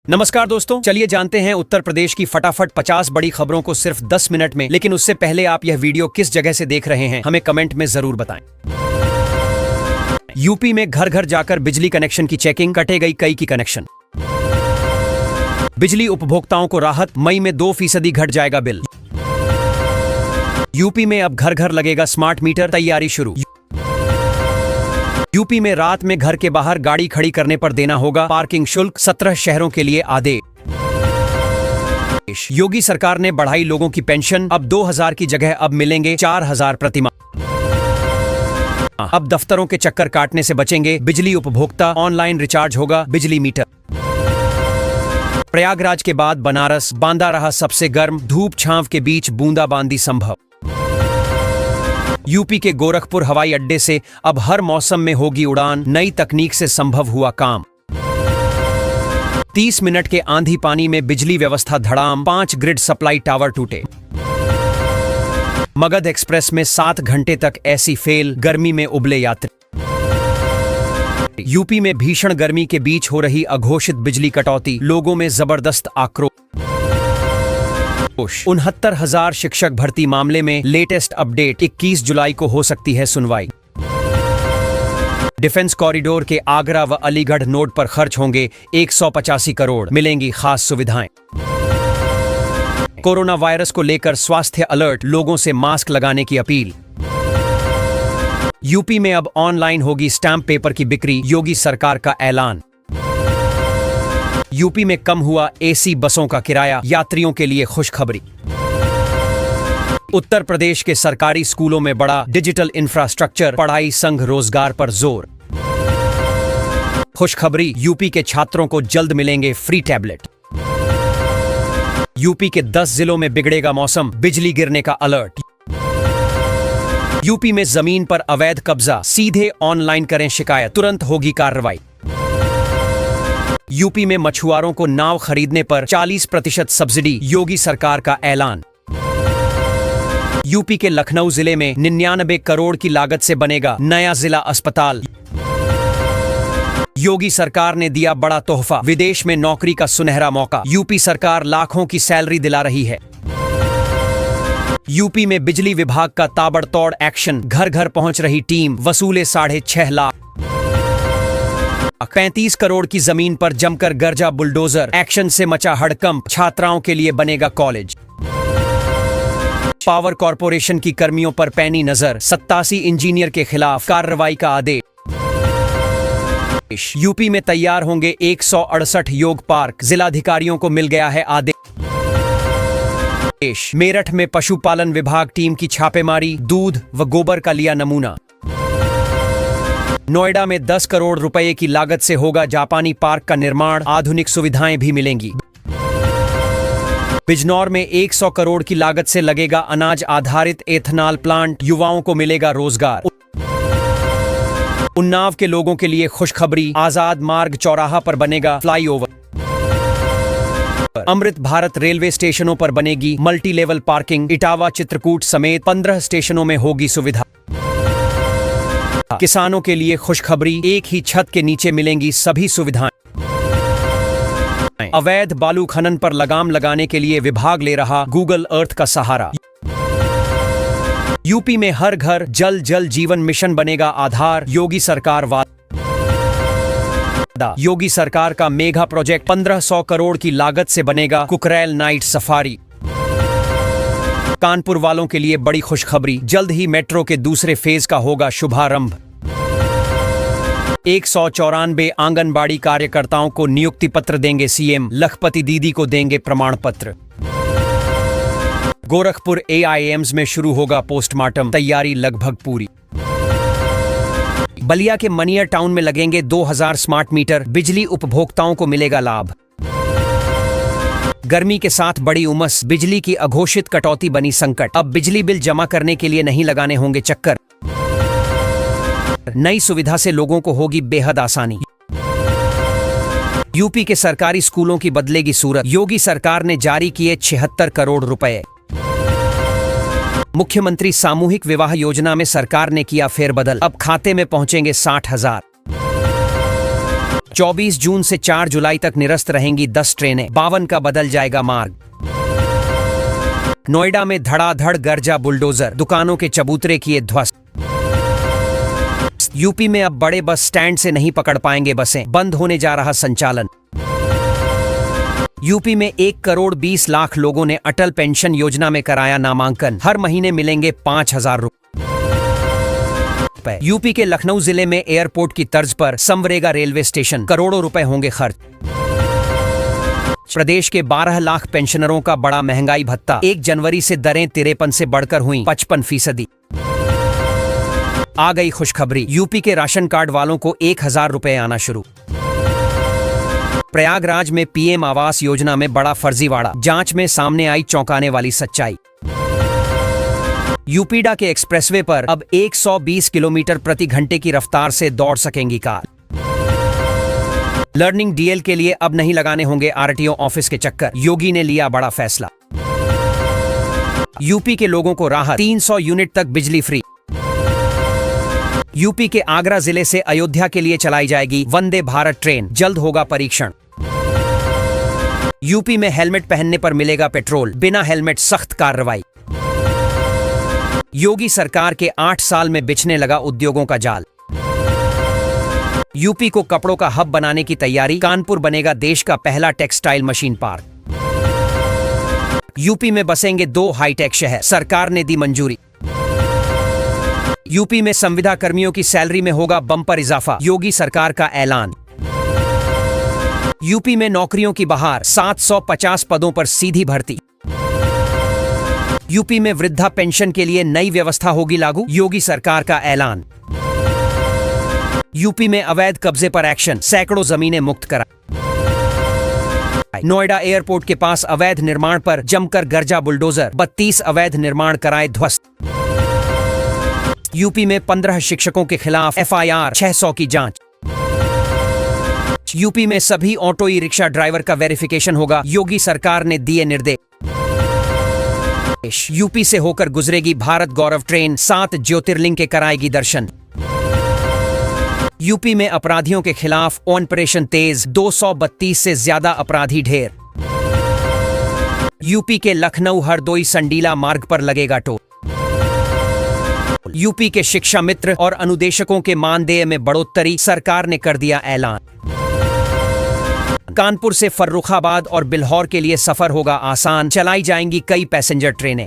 नमस्कार दोस्तों, चलिए जानते हैं उत्तर प्रदेश की फटाफट 50 बड़ी खबरों को सिर्फ 10 मिनट में। लेकिन उससे पहले आप यह वीडियो किस जगह से देख रहे हैं हमें कमेंट में जरूर बताएं। यूपी में घर घर जाकर बिजली कनेक्शन की चेकिंग, कटे गई कई की कनेक्शन। बिजली उपभोक्ताओं को राहत, मई में 2% घट जाएगा बिल। यूपी में अब घर घर लगेगा स्मार्ट मीटर, तैयारी शुरू। यूपी में रात में घर के बाहर गाड़ी खड़ी करने पर देना होगा पार्किंग शुल्क, 17 शहरों के लिए आदेश। योगी सरकार ने बढ़ाई लोगों की पेंशन, अब 2000 की जगह अब मिलेंगे 4000 प्रतिमाह। अब दफ्तरों के चक्कर काटने से बचेंगे बिजली उपभोक्ता, ऑनलाइन रिचार्ज होगा बिजली मीटर। प्रयागराज के बाद बनारस, बांदा रहा सबसे गर्म, धूप छांव के बीच बूंदाबांदी संभव। यूपी के गोरखपुर हवाई अड्डे से अब हर मौसम में होगी उड़ान, नई तकनीक से संभव हुआ काम। 30 मिनट के आंधी पानी में बिजली व्यवस्था धड़ाम, 5 ग्रिड सप्लाई टावर टूटे। मगध एक्सप्रेस में 7 घंटे तक ऐसी फेल, गर्मी में उबले यात्री। यूपी में भीषण गर्मी के बीच हो रही अघोषित बिजली कटौती, लोगों में जबरदस्त आक्रोश। 69,000 शिक्षक भर्ती मामले में लेटेस्ट अपडेट, 21 जुलाई को हो सकती है सुनवाई। डिफेंस कॉरिडोर के आगरा व अलीगढ़ नोड पर खर्च होंगे 185 करोड़, मिलेंगी खास सुविधाएं। कोरोना वायरस को लेकर स्वास्थ्य अलर्ट, लोगों से मास्क लगाने की अपील। यूपी में अब ऑनलाइन होगी स्टैंप पेपर की बिक्री, योगी सरकार का ऐलान। यूपी में कम हुआ एसी बसों का किराया, यात्रियों के लिए खुशखबरी। उत्तर प्रदेश के सरकारी स्कूलों में बड़ा डिजिटल इंफ्रास्ट्रक्चर, पढ़ाई संग रोजगार पर जोर। खुशखबरी, यूपी के छात्रों को जल्द मिलेंगे फ्री टैबलेट। यूपी के 10 जिलों में बिगड़ेगा मौसम, बिजली गिरने का अलर्ट। यूपी में जमीन पर अवैध कब्जा, सीधे ऑनलाइन करें शिकायत, तुरंत होगी कार्रवाई। यूपी में मछुआरों को नाव खरीदने पर 40% सब्सिडी, योगी सरकार का ऐलान। यूपी के लखनऊ जिले में 99 करोड़ की लागत से बनेगा नया जिला अस्पताल। योगी सरकार ने दिया बड़ा तोहफा, विदेश में नौकरी का सुनहरा मौका, यूपी सरकार लाखों की सैलरी दिला रही है। यूपी में बिजली विभाग का ताबड़तोड़ एक्शन, घर घर पहुंच रही टीम, वसूले 6.5 लाख। 35 करोड़ की जमीन पर जमकर गरजा बुलडोजर, एक्शन से मचा हड़कंप, छात्राओं के लिए बनेगा कॉलेज। पावर कॉर्पोरेशन की कर्मियों पर पैनी नजर, 87 इंजीनियर के खिलाफ कार्रवाई का आदेश। यूपी में तैयार होंगे 168 योग पार्क, जिलाधिकारियों को मिल गया है आदेश। मेरठ में पशुपालन विभाग टीम की छापेमारी, दूध व गोबर का लिया नमूना। नोएडा में 10 करोड़ रुपए की लागत से होगा जापानी पार्क का निर्माण, आधुनिक सुविधाएं भी मिलेंगी। बिजनौर में 100 करोड़ की लागत से लगेगा अनाज आधारित एथनॉल प्लांट, युवाओं को मिलेगा रोजगार। उन्नाव के लोगों के लिए खुशखबरी, आजाद मार्ग चौराहा पर बनेगा फ्लाईओवर। अमृत भारत रेलवे स्टेशनों पर बनेगी multi level parking, Etawah Chitrakoot समेत 15 स्टेशनों में होगी सुविधा। किसानों के लिए खुशखबरी, एक ही छत के नीचे मिलेंगी सभी सुविधाएं। अवैध बालू खनन पर लगाम लगाने के लिए विभाग ले रहा गूगल अर्थ का सहारा। यूपी में हर घर जल जल जीवन मिशन बनेगा आधार, योगी सरकार वादा। योगी सरकार का मेगा प्रोजेक्ट, 1500 करोड़ की लागत से बनेगा कुकरैल नाइट सफारी। कानपुर वालों के लिए बड़ी खुशखबरी, जल्द ही मेट्रो के दूसरे फेज का होगा शुभारंभ। 194 आंगनबाड़ी कार्यकर्ताओं को नियुक्ति पत्र देंगे सीएम, लखपति दीदी को देंगे प्रमाण पत्र। गोरखपुर एआईएम्स में शुरू होगा पोस्टमार्टम, तैयारी लगभग पूरी। बलिया के मनियर टाउन में लगेंगे 2000 स्मार्ट मीटर, बिजली उपभोक्ताओं को मिलेगा लाभ। गर्मी के साथ बड़ी उमस, बिजली की अघोषित कटौती बनी संकट, अब बिजली बिल जमा करने के लिए नहीं लगाने होंगे चक्कर। नई सुविधा से लोगों को होगी बेहद आसानी। यूपी के सरकारी स्कूलों की बदलेगी सूरत, योगी सरकार ने जारी किए 76 करोड़ रुपए। मुख्यमंत्री सामूहिक विवाह योजना में सरकार ने किया फेरबदल, अब खाते में पहुंचेंगे 60,000। 24 जून से 4 जुलाई तक निरस्त रहेंगी 10 ट्रेनें, 52 का बदल जाएगा मार्ग। नोएडा में धड़ाधड़ गरजा बुलडोजर, दुकानों के चबूतरे किए ध्वस्त। यूपी में अब बड़े बस स्टैंड से नहीं पकड़ पाएंगे बसें, बंद होने जा रहा संचालन। यूपी में 1 करोड़ 20 लाख लोगों ने अटल पेंशन योजना में कराया नामांकन, हर महीने मिलेंगे 5,000 रुपए। यूपी के लखनऊ जिले में एयरपोर्ट की तर्ज पर संवरेगा रेलवे स्टेशन, करोड़ों रुपए होंगे खर्च। प्रदेश के 12 लाख पेंशनरों का बड़ा महंगाई भत्ता, 1 जनवरी से दरें 53 से बढ़कर हुई 55%। आ गई खुशखबरी, यूपी के राशन कार्ड वालों को 1,000 रुपए आना शुरू। प्रयागराज में पीएम आवास योजना में बड़ा फर्जीवाड़ा, जांच में सामने आई चौंकाने वाली सच्चाई। यूपीडा के एक्सप्रेसवे पर अब 120 किलोमीटर प्रति घंटे की रफ्तार से दौड़ सकेंगी कार। लर्निंग डीएल के लिए अब नहीं लगाने होंगे आरटीओ ऑफिस के चक्कर, योगी ने लिया बड़ा फैसला। यूपी के लोगों को राहत, 300 यूनिट तक बिजली फ्री। यूपी के आगरा जिले से अयोध्या के लिए चलाई जाएगी वंदे भारत ट्रेन, जल्द होगा परीक्षण। यूपी में हेलमेट पहनने पर मिलेगा पेट्रोल, बिना हेलमेट सख्त कार्रवाई। योगी सरकार के 8 साल में बिछने लगा उद्योगों का जाल। यूपी को कपड़ों का हब बनाने की तैयारी, कानपुर बनेगा देश का पहला टेक्सटाइल मशीन पार्क। यूपी में बसेंगे 2 हाईटेक शहर, सरकार ने दी मंजूरी। यूपी में संविदा कर्मियों की सैलरी में होगा बम्पर इजाफा, योगी सरकार का ऐलान। यूपी में नौकरियों की बहार, 750 पदों पर सीधी भर्ती। यूपी में वृद्धा पेंशन के लिए नई व्यवस्था होगी लागू, योगी सरकार का ऐलान। यूपी में अवैध कब्जे पर एक्शन, सैकड़ों जमीनें मुक्त करा। नोएडा एयरपोर्ट के पास अवैध निर्माण पर जमकर गरजा बुलडोजर, 32 अवैध निर्माण कराए ध्वस्त। यूपी में 15 शिक्षकों के खिलाफ एफआईआर, 600 की जांच। यूपी में सभी ऑटो ई रिक्शा ड्राइवर का वेरिफिकेशन होगा, योगी सरकार ने दिए निर्देश। यूपी से होकर गुजरेगी भारत गौरव ट्रेन, 7 ज्योतिर्लिंग के कराएगी दर्शन। यूपी में अपराधियों के खिलाफ ऑपरेशन तेज, 232 से ज्यादा अपराधी ढेर। यूपी के लखनऊ हरदोई संडीला मार्ग पर लगेगा टोल। यूपी के शिक्षा मित्र और अनुदेशकों के मानदेय में बढ़ोतरी, सरकार ने कर दिया ऐलान। कानपुर से फर्रुखाबाद और बिल्हौर के लिए सफर होगा आसान, चलाई जाएंगी कई पैसेंजर ट्रेनें।